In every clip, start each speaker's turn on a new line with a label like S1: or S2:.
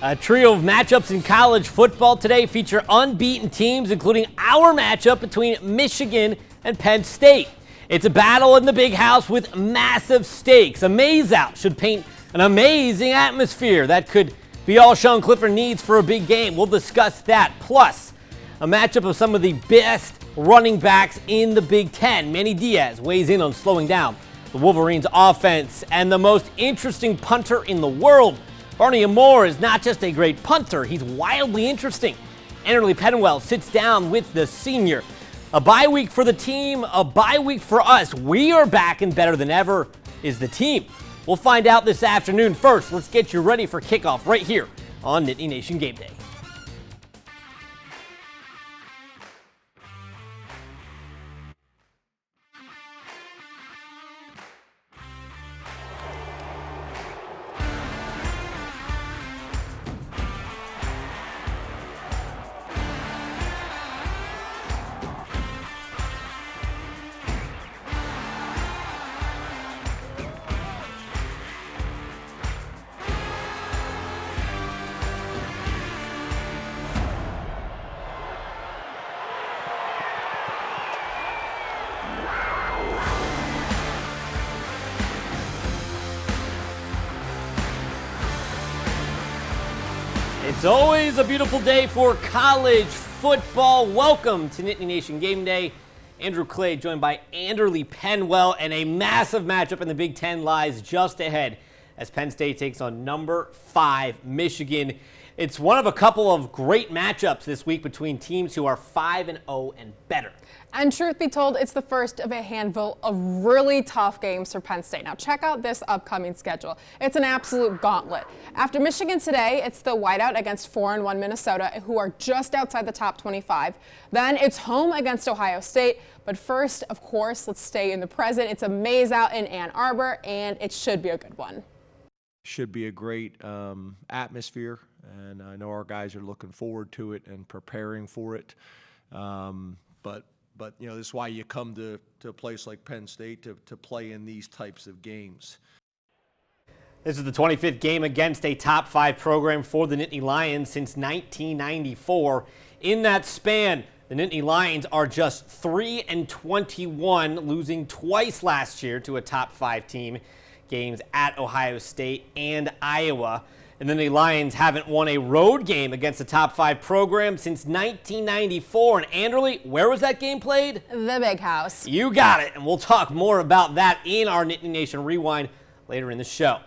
S1: A trio of matchups in college football today feature unbeaten teams, including our matchup between Michigan and Penn State. It's a battle in the big house with massive stakes. A maze-out should paint an amazing atmosphere that could be all Sean Clifford needs for a big game. We'll discuss that. Plus, a matchup of some of the best running backs in the Big Ten. Manny Diaz weighs in on slowing down the Wolverines' offense, and the most interesting punter in the world. Barney Amore is not just a great punter, he's wildly interesting. Anderley Penwell sits down with the senior. A bye week for the team, a bye week for us. We are back and better than ever is the team. We'll find out this afternoon. First, let's get you ready for kickoff right here on Nittany Nation Gameday. It's always a beautiful day for college football. Welcome to Nittany Nation Gameday. Andrew Clay joined by Anderley Penwell, and a massive matchup in the Big Ten lies just ahead as Penn State takes on number 5 Michigan. It's one of a couple of great matchups this week between teams who are 5-0 and better.
S2: And truth be told, it's the first of a handful of really tough games for Penn State. Now check out this upcoming schedule. It's an absolute gauntlet. After Michigan today, it's the whiteout against 4-1 Minnesota, who are just outside the top 25. Then it's home against Ohio State. But first, of course, let's stay in the present. It's a maze-out in Ann Arbor, and it should be a good one.
S3: Should be a great atmosphere, and I know our guys are looking forward to it and preparing for it. But you know, this is why you come to a place like Penn State to play in these types of games.
S1: This is the 25th game against a top 5 program for the Nittany Lions since 1994. In that span, the Nittany Lions are just 3-21, losing twice last year to a top 5 team. Games at Ohio State and Iowa. And then the Lions haven't won a road game against a top 5 program since 1994. And Anderley, where was that game played?
S2: The Big House.
S1: You got it. And we'll talk more about that in our Nittany Nation Rewind later in the show.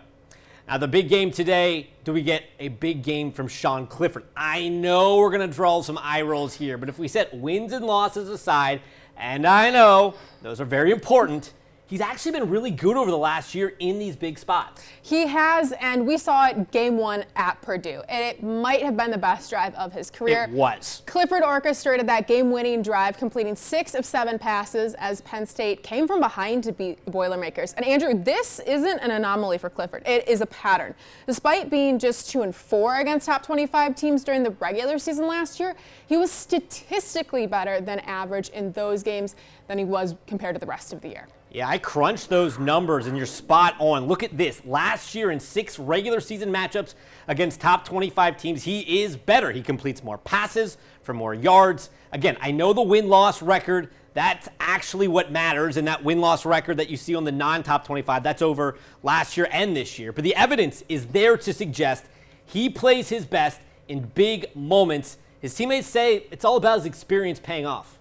S1: Now, the big game today, do we get a big game from Sean Clifford? I know we're going to draw some eye rolls here, but if we set wins and losses aside, and I know those are very important, he's actually been really good over the last year in these big spots. He
S2: has, and we saw it game 1 at Purdue. And it might have been the best drive of his career.
S1: It was.
S2: Clifford orchestrated that game-winning drive, completing 6 of 7 passes as Penn State came from behind to beat the Boilermakers. And Andrew, this isn't an anomaly for Clifford. It is a pattern. Despite being just 2-4 against top 25 teams during the regular season last year, he was statistically better than average in those games than he was compared to the rest of the year.
S1: Yeah, I crunched those numbers, and you're spot on. Look at this. Last year in 6 regular season matchups against top 25 teams, he is better. He completes more passes for more yards. Again, I know the win-loss record, that's actually what matters, and that win-loss record that you see on the non-top 25, that's over last year and this year. But the evidence is there to suggest he plays his best in big moments. His teammates say it's all about his experience paying off.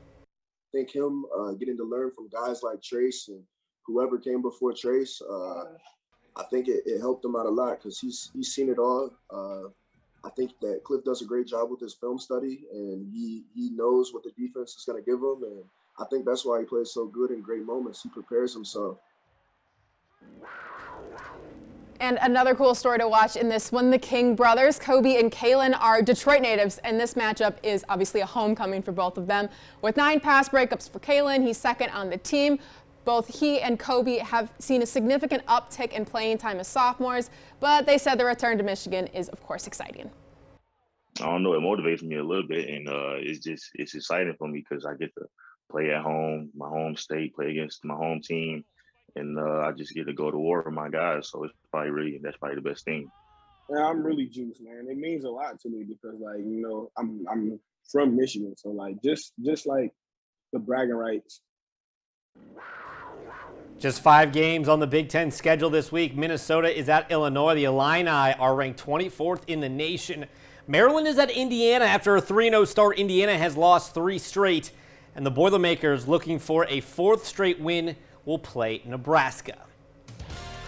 S4: I think him getting to learn from guys like Trace and whoever came before Trace, I think it helped him out a lot because he's seen it all. I think that Cliff does a great job with his film study, and he knows what the defense is going to give him, and I think that's why he plays so good in great moments. He prepares himself.
S2: And another cool story to watch in this one, the King brothers, Kobe and Kalen, are Detroit natives, and this matchup is obviously a homecoming for both of them. With 9 pass breakups for Kalen, he's second on the team. Both he and Kobe have seen a significant uptick in playing time as sophomores, but they said the return to Michigan is, of course, exciting.
S5: I don't know, it motivates me a little bit, and it's exciting for me because I get to play at home, my home state, play against my home team. And I just get to go to war with my guys, so that's probably the best thing.
S6: Yeah, I'm really juiced, man. It means a lot to me because, like, you know, I'm from Michigan, so like just like the bragging rights.
S1: Just 5 games on the Big Ten schedule this week. Minnesota is at Illinois. The Illini are ranked 24th in the nation. Maryland is at Indiana. After a 3-0 start, Indiana has lost 3 straight. And the Boilermakers, looking for a 4th straight win, will play Nebraska.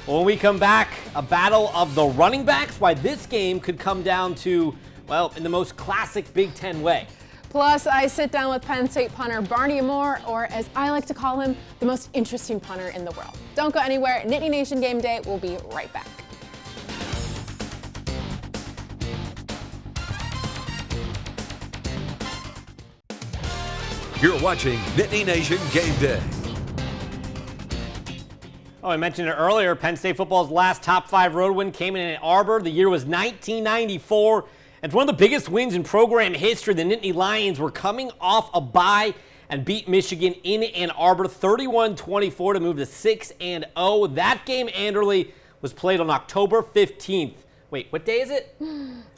S1: When we come back, a battle of the running backs. Why this game could come down to, well, in the most classic Big Ten way.
S2: Plus, I sit down with Penn State punter Barney Moore, or as I like to call him, the most interesting punter in the world. Don't go anywhere. Nittany Nation Game Day. We'll be right back.
S7: You're watching Nittany Nation Game Day.
S1: Oh, I mentioned it earlier. Penn State football's last top 5 road win came in Ann Arbor. The year was 1994. And one of the biggest wins in program history. The Nittany Lions were coming off a bye and beat Michigan in Ann Arbor 31-24 to move to 6-0. That game, Anderley, was played on October 15th. Wait, what day is it?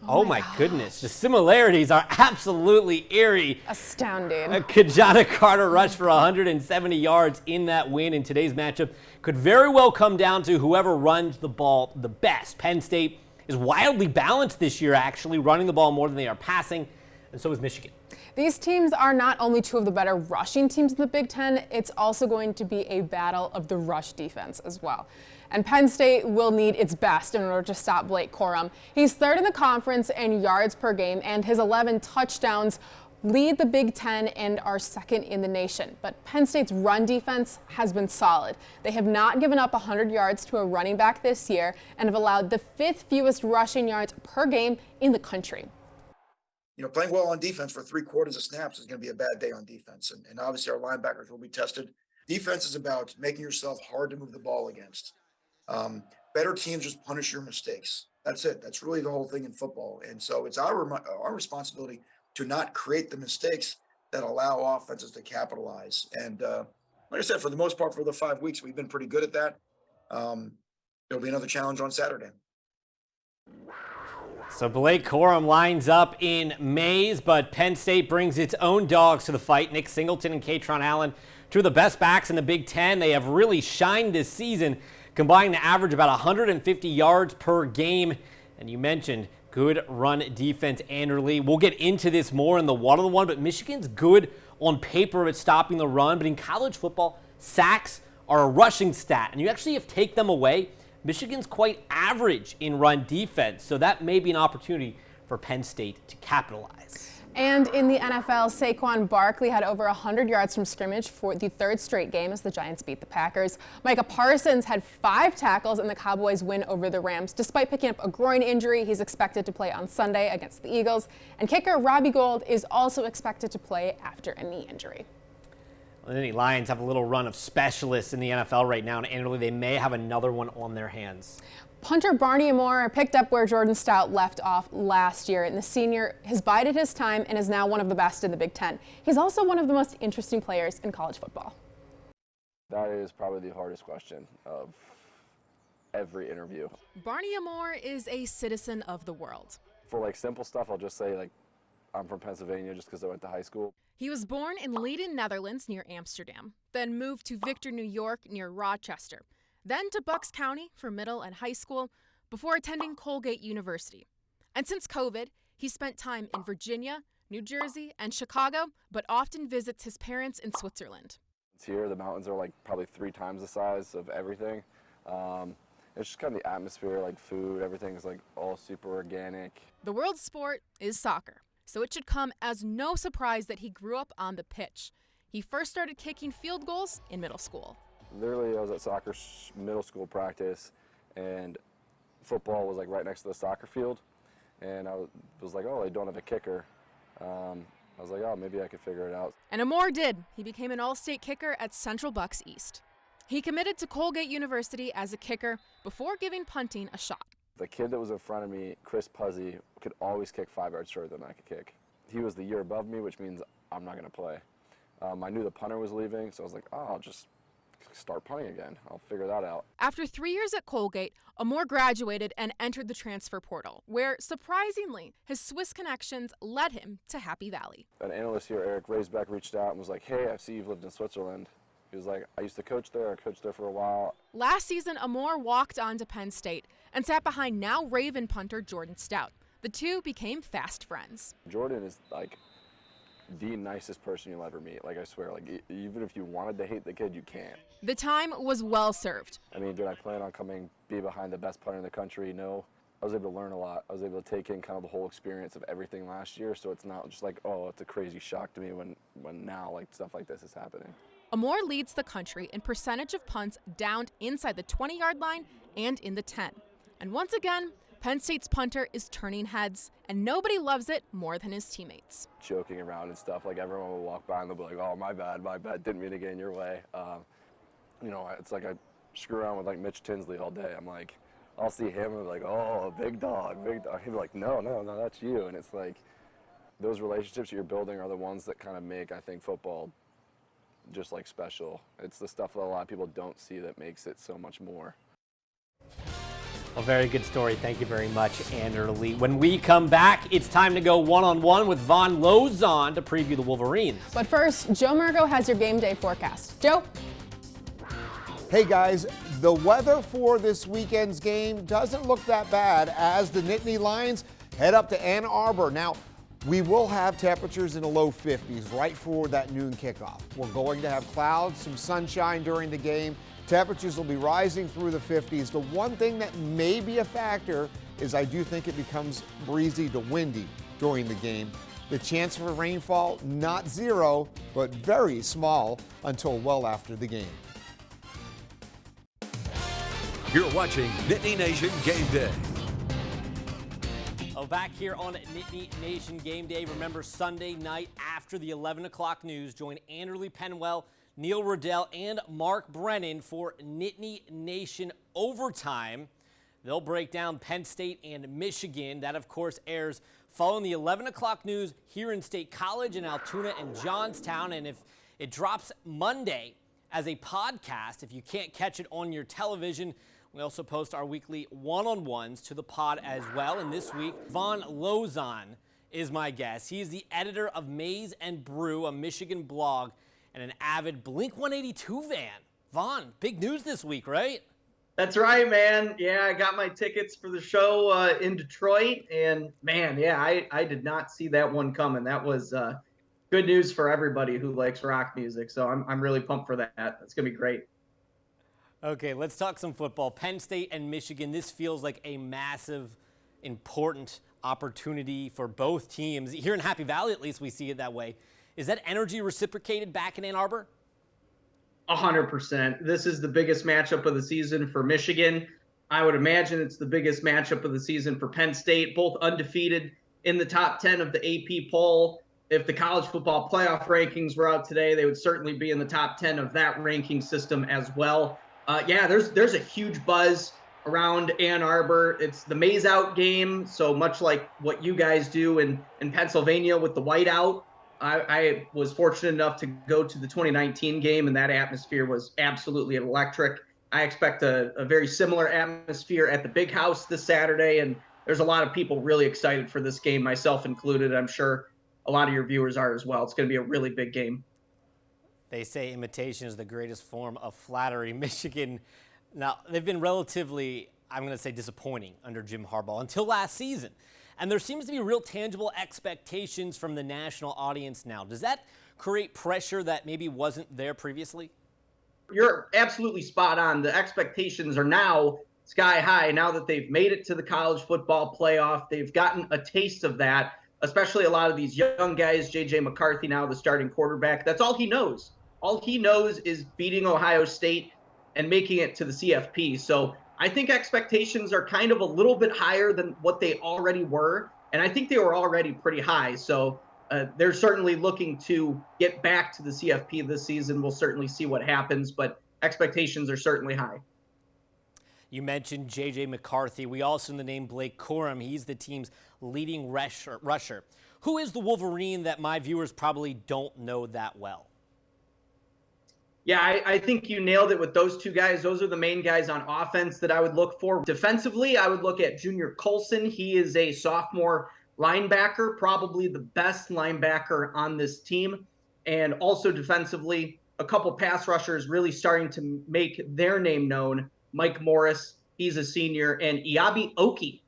S1: Oh my goodness. The similarities are absolutely eerie.
S2: Astounding.
S1: Kajana Carter rushed for 170 yards in that win. And today's matchup could very well come down to whoever runs the ball the best. Penn State is wildly balanced this year, actually, running the ball more than they are passing, and so is Michigan.
S2: These teams are not only 2 of the better rushing teams in the Big Ten, it's also going to be a battle of the rush defense as well. And Penn State will need its best in order to stop Blake Corum. He's 3rd in the conference in yards per game, and his 11 touchdowns lead the Big Ten and are 2nd in the nation. But Penn State's run defense has been solid. They have not given up 100 yards to a running back this year and have allowed the 5th fewest rushing yards per game in the country.
S8: You know, playing well on defense for 3/4 of snaps is going to be a bad day on defense. And obviously our linebackers will be tested. Defense is about making yourself hard to move the ball against. Better teams just punish your mistakes. That's it. That's really the whole thing in football. And so it's our responsibility to not create the mistakes that allow offenses to capitalize. And like I said, for the most part, for the 5 weeks, we've been pretty good at that. There'll be another challenge on Saturday.
S1: So Blake Corum lines up in Mays, but Penn State brings its own dogs to the fight. Nick Singleton and Katron Allen, 2 of the best backs in the Big Ten. They have really shined this season, combining to average about 150 yards per game. And you mentioned good run defense, Anderley. We'll get into this more in the one-on-one, but Michigan's good on paper at stopping the run. But in college football, sacks are a rushing stat, and you actually have to take them away. Michigan's quite average in run defense, so that may be an opportunity for Penn State to capitalize.
S2: And in the NFL, Saquon Barkley had over 100 yards from scrimmage for the 3rd straight game as the Giants beat the Packers. Micah Parsons had 5 tackles in the Cowboys' win over the Rams. Despite picking up a groin injury, he's expected to play on Sunday against the Eagles. And kicker Robbie Gould is also expected to play after a knee injury.
S1: Well, the Lions have a little run of specialists in the NFL right now, and Anderley, they may have another one on their hands.
S2: Punter Barney Moore picked up where Jordan Stout left off last year, and the senior has bided his time and is now one of the best in the Big Ten. He's also one of the most interesting players in college football.
S9: That is probably the hardest question of every interview.
S10: Barney Moore is a citizen of the world.
S9: For like simple stuff, I'll just say like I'm from Pennsylvania just because I went to high school.
S10: He was born in Leiden, Netherlands near Amsterdam, then moved to Victor, New York near Rochester, then to Bucks County for middle and high school before attending Colgate University. And since COVID, he spent time in Virginia, New Jersey, and Chicago, but often visits his parents in Switzerland.
S9: Here, the mountains are like probably 3 times the size of everything. It's just kind of the atmosphere, like food, everything is like all super organic.
S10: The world's sport is soccer, so it should come as no surprise that he grew up on the pitch. He first started kicking field goals in middle school.
S9: Literally, I was at soccer middle school practice, and football was like right next to the soccer field. And I was like, oh, I don't have a kicker. I was like, oh, maybe I could figure it out.
S10: And Amore did. He became an all-state kicker at Central Bucks East. He committed to Colgate University as a kicker before giving punting a shot.
S9: The kid that was in front of me, Chris Puzzy, could always kick 5 yards shorter than I could kick. He was the year above me, which means I'm not going to play. I knew the punter was leaving, so I was like, oh, I'll just start punting again. I'll figure that out.
S10: After 3 years at Colgate, Amor graduated and entered the transfer portal, where, surprisingly, his Swiss connections led him to Happy Valley.
S9: An analyst here, Eric Raisbeck, reached out and was like, hey, I see you've lived in Switzerland. He was like, I used to coach there. I coached there for a while.
S10: Last season, Amor walked on to Penn State and sat behind now Raven punter Jordan Stout. The two became fast friends.
S9: Jordan is like the nicest person you'll ever meet. Like, I swear, like, even if you wanted to hate the kid, you can't.
S10: The time was well served.
S9: I mean, did I plan on be behind the best punter in the country? No. I was able to learn a lot. I was able to take in kind of the whole experience of everything last year, so it's not just like, oh, it's a crazy shock to me when now, like, stuff like this is happening.
S10: Amor leads the country in percentage of punts downed inside the 20-yard line and in the 10. And once again, Penn State's punter is turning heads, and nobody loves it more than his teammates.
S9: Joking around and stuff, like everyone will walk by and they'll be like, oh, my bad, didn't mean to get in your way. You know, it's like I screw around with like Mitch Tinsley all day. I'm like, I'll see him and I'm like, oh, big dog. He'd be like, no, that's you. And it's like, those relationships you're building are the ones that kind of make, I think, football just like special. It's the stuff that a lot of people don't see that makes it so much more.
S1: A very good story. Thank you very much, Anderley. When we come back, it's time to go one-on-one with Von Lozon to preview the Wolverines.
S2: But first, Joe Murgo has your game day forecast. Joe?
S11: Hey guys, the weather for this weekend's game doesn't look that bad as the Nittany Lions head up to Ann Arbor. Now, we will have temperatures in the low 50s right for that noon kickoff. We're going to have clouds, some sunshine during the game. Temperatures will be rising through the 50s. The one thing that may be a factor is I do think it becomes breezy to windy during the game. The chance for rainfall, not zero, but very small until well after the game.
S7: You're watching Nittany Nation Gameday.
S1: Back here on Nittany Nation Gameday. Remember, Sunday night after the 11 o'clock news, join Anderley, Penwell, Neil Riddell, and Mark Brennan for Nittany Nation Overtime. They'll break down Penn State and Michigan. That, of course, airs following the 11 o'clock news here in State College in Altoona and Johnstown. And if it drops Monday as a podcast, if you can't catch it on your television, we also post our weekly one-on-ones to the pod as well. And this week, Von Lozon is my guest. He is the editor of Maize and Brew, a Michigan blog, and an avid Blink-182 fan. Von, big news this week, right?
S12: That's right, man. Yeah, I got my tickets for the show in Detroit. And, man, yeah, I did not see that one coming. That was good news for everybody who likes rock music. So I'm really pumped for that. It's going to be great.
S1: Okay, let's talk some football. Penn State and Michigan, this feels like a massive, important opportunity for both teams. Here in Happy Valley, at least, we see it that way. Is that energy reciprocated back in Ann Arbor?
S12: 100%. This is the biggest matchup of the season for Michigan. I would imagine it's the biggest matchup of the season for Penn State, both undefeated in the top 10 of the AP poll. If the college football playoff rankings were out today, they would certainly be in the top 10 of that ranking system as well. Yeah, there's a huge buzz around Ann Arbor. It's the Maize Out game, so much like what you guys do in Pennsylvania with the whiteout. I was fortunate enough to go to the 2019 game, and that atmosphere was absolutely electric. I expect a very similar atmosphere at the Big House this Saturday, and there's a lot of people really excited for this game, myself included. I'm sure a lot of your viewers are as well. It's going to be a really big game.
S1: They say imitation is the greatest form of flattery. Michigan, now, they've been relatively, I'm going to say, disappointing under Jim Harbaugh until last season. And there seems to be real tangible expectations from the national audience now. Does that create pressure that maybe wasn't there previously?
S12: You're absolutely spot on. The expectations are now sky high now that they've made it to the college football playoff. They've gotten a taste of that, especially a lot of these young guys. J.J. McCarthy now the starting quarterback. That's all he knows. All he knows is beating Ohio State and making it to the CFP. So I think expectations are kind of a little bit higher than what they already were. And I think they were already pretty high. So they're certainly looking to get back to the CFP this season. We'll certainly see what happens, but expectations are certainly high.
S1: You mentioned J.J. McCarthy. We also know the name Blake Corum. He's the team's leading rusher. Who is the Wolverine that my viewers probably don't know that well?
S12: Yeah, I think you nailed it with those two guys. Those are the main guys on offense that I would look for. Defensively, I would look at Junior Colson. He is a sophomore linebacker, probably the best linebacker on this team. And also defensively, a couple pass rushers really starting to make their name known. Mike Morris, he's a senior, and Iabi Oki,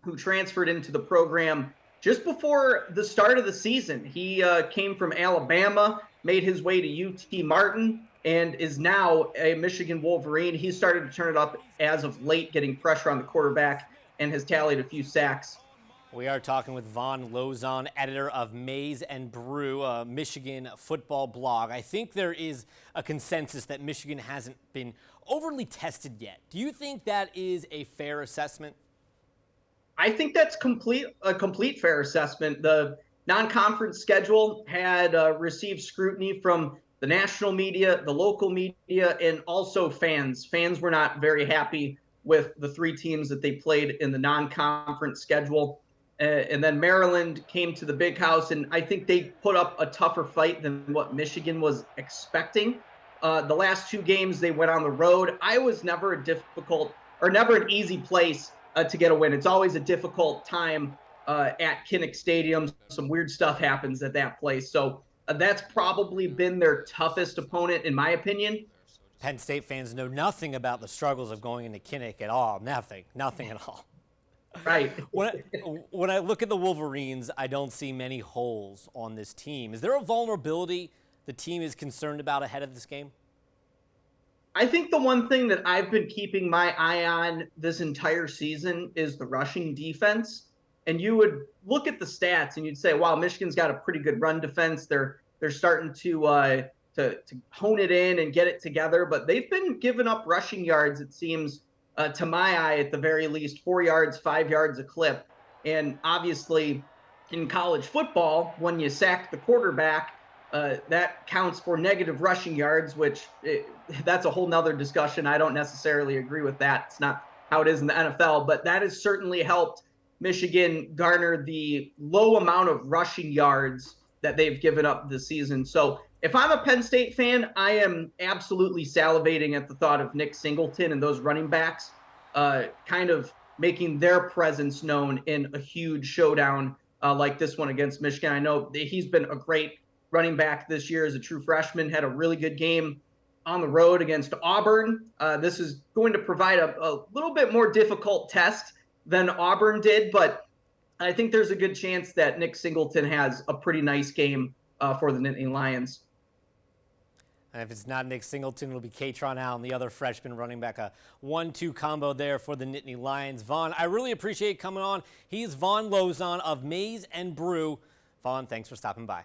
S12: who transferred into the program just before the start of the season. He came from Alabama, made his way to UT Martin, and is now a Michigan Wolverine. He started to turn it up as of late, getting pressure on the quarterback, and has tallied a few sacks.
S1: We are talking with Vaughn Lozon, editor of Maize and Brew, a Michigan football blog. I think there is a consensus that Michigan hasn't been overly tested yet. Do you think that is a fair assessment?
S12: I think that's a complete fair assessment. The non-conference schedule had received scrutiny from the national media, the local media, and also fans. Fans were not very happy with the three teams that they played in the non-conference schedule. And then Maryland came to the Big House, and I think they put up a tougher fight than what Michigan was expecting. The last two games they went on the road. I was never never an easy place to get a win. It's always a difficult time at Kinnick Stadium. Some weird stuff happens at that place. So that's probably been their toughest opponent, in my opinion.
S1: Penn State fans know nothing about the struggles of going into Kinnick at all. Nothing at all.
S12: Right.
S1: When I look at the Wolverines, I don't see many holes on this team. Is there a vulnerability the team is concerned about ahead of this game?
S12: I think the one thing that I've been keeping my eye on this entire season is the rushing defense. And you would look at the stats and you'd say, wow, Michigan's got a pretty good run defense. They're starting to hone it in and get it together. But they've been giving up rushing yards, it seems, to my eye, at the very least, 4 yards, 5 yards a clip. And obviously, in college football, when you sack the quarterback, that counts for negative rushing yards, that's a whole nother discussion. I don't necessarily agree with that. It's not how it is in the NFL, but that has certainly helped Michigan garner the low amount of rushing yards that they've given up this season. So if I'm a Penn State fan, I am absolutely salivating at the thought of Nick Singleton and those running backs kind of making their presence known in a huge showdown like this one against Michigan. I know he's been a great running back this year as a true freshman, had a really good game on the road against Auburn. This is going to provide a little bit more difficult test than Auburn did, but I think there's a good chance that Nick Singleton has a pretty nice game for the Nittany Lions.
S1: And if it's not Nick Singleton, it'll be Katron Allen, the other freshman running back. A 1-2 combo there for the Nittany Lions. Vaughn, I really appreciate coming on. He's Vaughn Lozon of Maize and Brew. Vaughn, thanks for stopping by.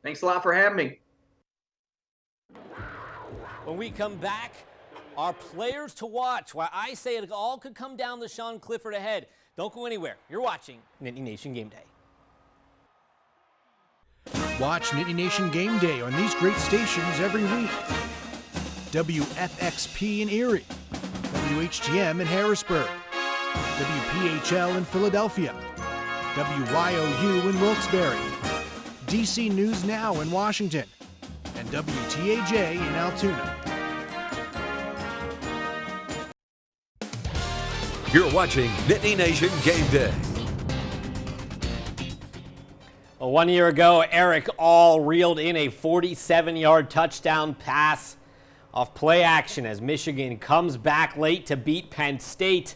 S12: Thanks a lot for having me.
S1: When we come back, our players to watch. Why I say it all could come down to Sean Clifford ahead. Don't go anywhere. You're watching Nittany Nation Gameday.
S13: Watch Nittany Nation Gameday on these great stations every week. WFXP in Erie, WHTM in Harrisburg, WPHL in Philadelphia, WYOU in Wilkes-Barre, DC News Now in Washington, and WTAJ in Altoona.
S7: You're watching Nittany Nation Gameday.
S1: Well, 1 year ago, Eric All reeled in a 47-yard touchdown pass off play action as Michigan comes back late to beat Penn State.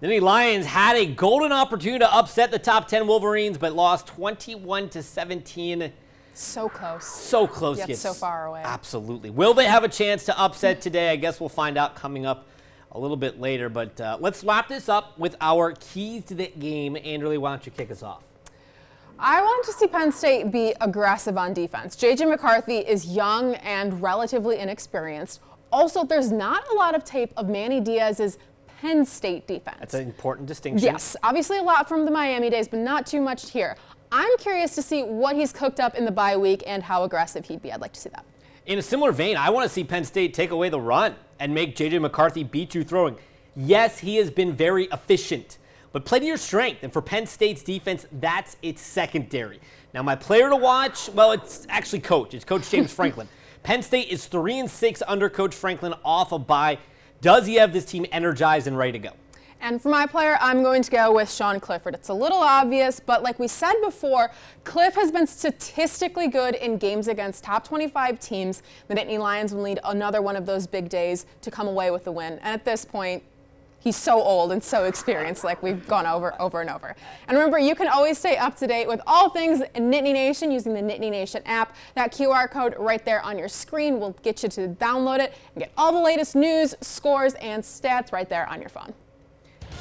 S1: The Nittany Lions had a golden opportunity to upset the top 10 Wolverines, but lost 21-17.
S2: So close.
S1: So close.
S2: Yet so far away.
S1: Absolutely. Will they have a chance to upset today? I guess we'll find out coming up a little bit later. But let's wrap this up with our keys to the game. Anderley, why don't you kick us off?
S2: I want to see Penn State be aggressive on defense. J.J. McCarthy is young and relatively inexperienced. Also, there's not a lot of tape of Manny Diaz's Penn State defense.
S1: That's an important distinction.
S2: Yes, obviously a lot from the Miami days, but not too much here. I'm curious to see what he's cooked up in the bye week and how aggressive he'd be. I'd like to see that.
S1: In a similar vein, I want to see Penn State take away the run and make J.J. McCarthy beat you throwing. Yes, he has been very efficient, but play to your strength. And for Penn State's defense, that's its secondary. Now, my player to watch, well, it's actually coach. It's Coach James Franklin. Penn State is 3-6 under Coach Franklin off a bye. Does he have this team energized and ready to go?
S2: And for my player, I'm going to go with Sean Clifford. It's a little obvious, but like we said before, Cliff has been statistically good in games against top 25 teams. The Nittany Lions will need another one of those big days to come away with the win. And at this point, he's so old and so experienced, like we've gone over and over. And remember, you can always stay up to date with all things Nittany Nation using the Nittany Nation app. That QR code right there on your screen will get you to download it and get all the latest news, scores, and stats right there on your phone.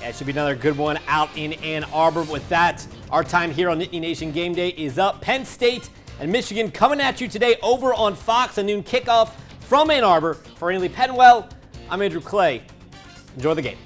S1: Yeah, it should be another good one out in Ann Arbor. With that, our time here on Nittany Nation Game Day is up. Penn State and Michigan coming at you today over on Fox, a noon kickoff from Ann Arbor. For Anderley Penwell, I'm Andrew Clay. Enjoy the game.